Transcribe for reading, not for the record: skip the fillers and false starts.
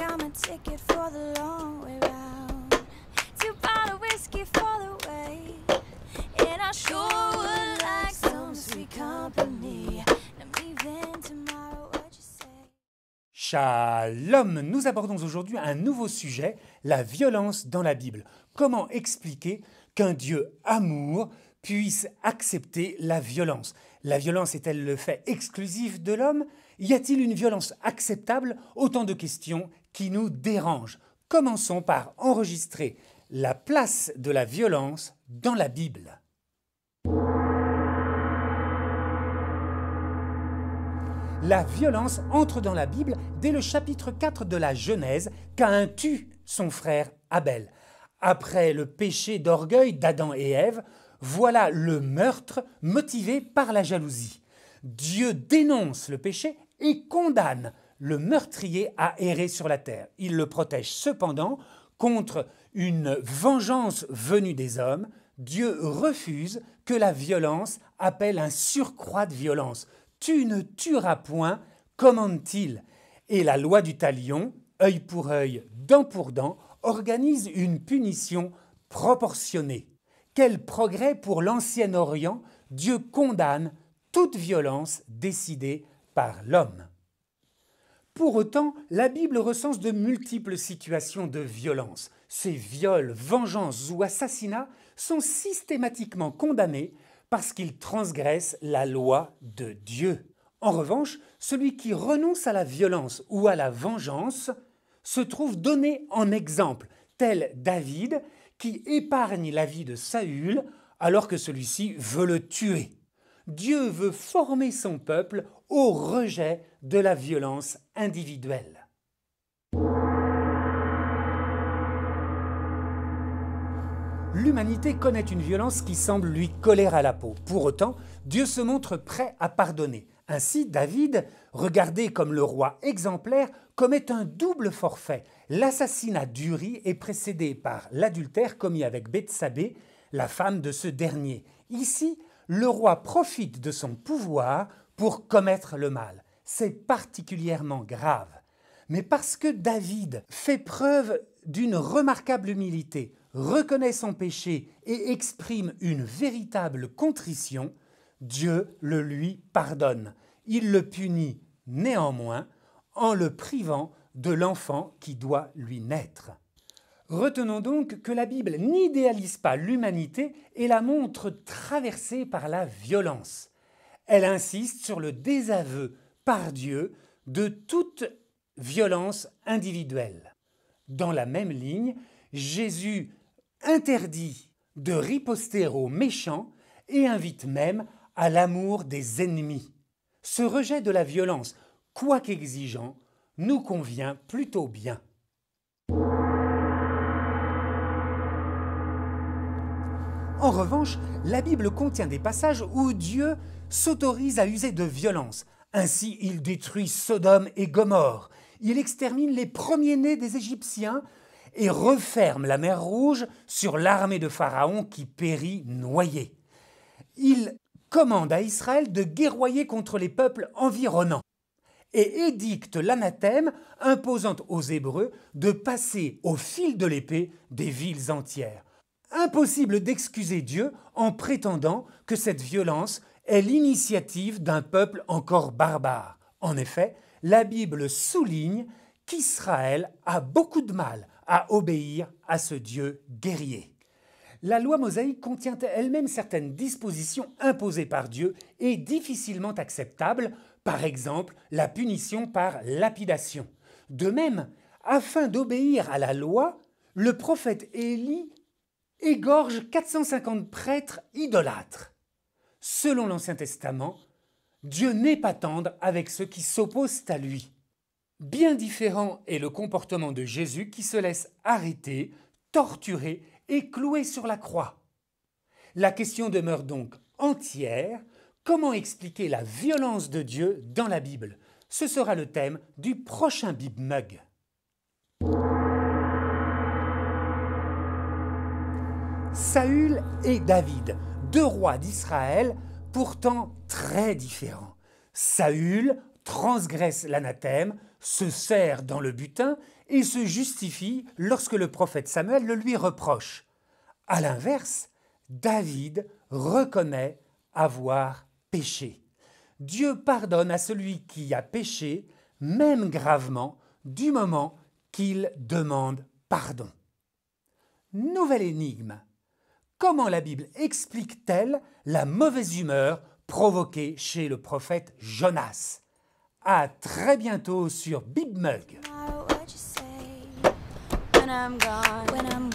got my ticket for the long way round. 2 bottles of whiskey for the way. And I sure would like some sweet company. I'm leaving tomorrow, what you say? Shalom! Nous abordons aujourd'hui un nouveau sujet, la violence dans la Bible. Comment expliquer qu'un Dieu amour puisse accepter la violence? La violence est-elle le fait exclusif de l'homme? Y a-t-il une violence acceptable? Autant de questions qui nous dérangent. Commençons par enregistrer la place de la violence dans la Bible. La violence entre dans la Bible dès le chapitre 4 de la Genèse, Caïn tue son frère Abel. Après le péché d'orgueil d'Adam et Ève, voilà le meurtre motivé par la jalousie. Dieu dénonce le péché et condamne le meurtrier à errer sur la terre. Il le protège cependant contre une vengeance venue des hommes. Dieu refuse que la violence appelle un surcroît de violence. Tu ne tueras point, commande-t-il. Et la loi du talion, œil pour œil, dent pour dent, organise une punition proportionnée. Quel progrès pour l'Ancien Orient! Dieu condamne toute violence décidée par l'homme. Pour autant, la Bible recense de multiples situations de violence. Ces viols, vengeances ou assassinats sont systématiquement condamnés parce qu'ils transgressent la loi de Dieu. En revanche, celui qui renonce à la violence ou à la vengeance se trouve donné en exemple, tel David qui épargne la vie de Saül alors que celui-ci veut le tuer. Dieu veut former son peuple au rejet de la violence individuelle. L'humanité connaît une violence qui semble lui coller à la peau. Pour autant, Dieu se montre prêt à pardonner. Ainsi, David, regardé comme le roi exemplaire, commet un double forfait. L'assassinat d'Uri est précédé par l'adultère commis avec Bethsabée, la femme de ce dernier. Ici, le roi profite de son pouvoir pour commettre le mal. C'est particulièrement grave. Mais parce que David fait preuve d'une remarquable humilité, reconnaît son péché et exprime une véritable contrition, Dieu le lui pardonne. Il le punit néanmoins en le privant de l'enfant qui doit lui naître. Retenons donc que la Bible n'idéalise pas l'humanité et la montre traversée par la violence. Elle insiste sur le désaveu par Dieu de toute violence individuelle. Dans la même ligne, Jésus interdit de riposter aux méchants et invite même à l'amour des ennemis. Ce rejet de la violence, quoique exigeant, nous convient plutôt bien. En revanche, la Bible contient des passages où Dieu s'autorise à user de violence. Ainsi, il détruit Sodome et Gomorrhe. Il extermine les premiers-nés des Égyptiens et referme la mer Rouge sur l'armée de Pharaon qui périt noyée. Il commande à Israël de guerroyer contre les peuples environnants et édicte l'anathème imposant aux Hébreux de passer au fil de l'épée des villes entières. Impossible d'excuser Dieu en prétendant que cette violence est l'initiative d'un peuple encore barbare. En effet, la Bible souligne qu'Israël a beaucoup de mal à obéir à ce Dieu guerrier. La loi mosaïque contient elle-même certaines dispositions imposées par Dieu et difficilement acceptables, par exemple la punition par lapidation. De même, afin d'obéir à la loi, le prophète Élie égorge 450 prêtres idolâtres. Selon l'Ancien Testament, Dieu n'est pas tendre avec ceux qui s'opposent à lui. Bien différent est le comportement de Jésus qui se laisse arrêter, torturer et clouer sur la croix. La question demeure donc entière. Comment expliquer la violence de Dieu dans la Bible? Ce sera le thème du prochain BibMug. Saül et David, deux rois d'Israël, pourtant très différents. Saül, transgresse l'anathème, se serre dans le butin et se justifie lorsque le prophète Samuel le lui reproche. À l'inverse, David reconnaît avoir péché. Dieu pardonne à celui qui a péché, même gravement, du moment qu'il demande pardon. Nouvelle énigme. Comment la Bible explique-t-elle la mauvaise humeur provoquée chez le prophète Jonas? À très bientôt sur BibMug. When I'm gone,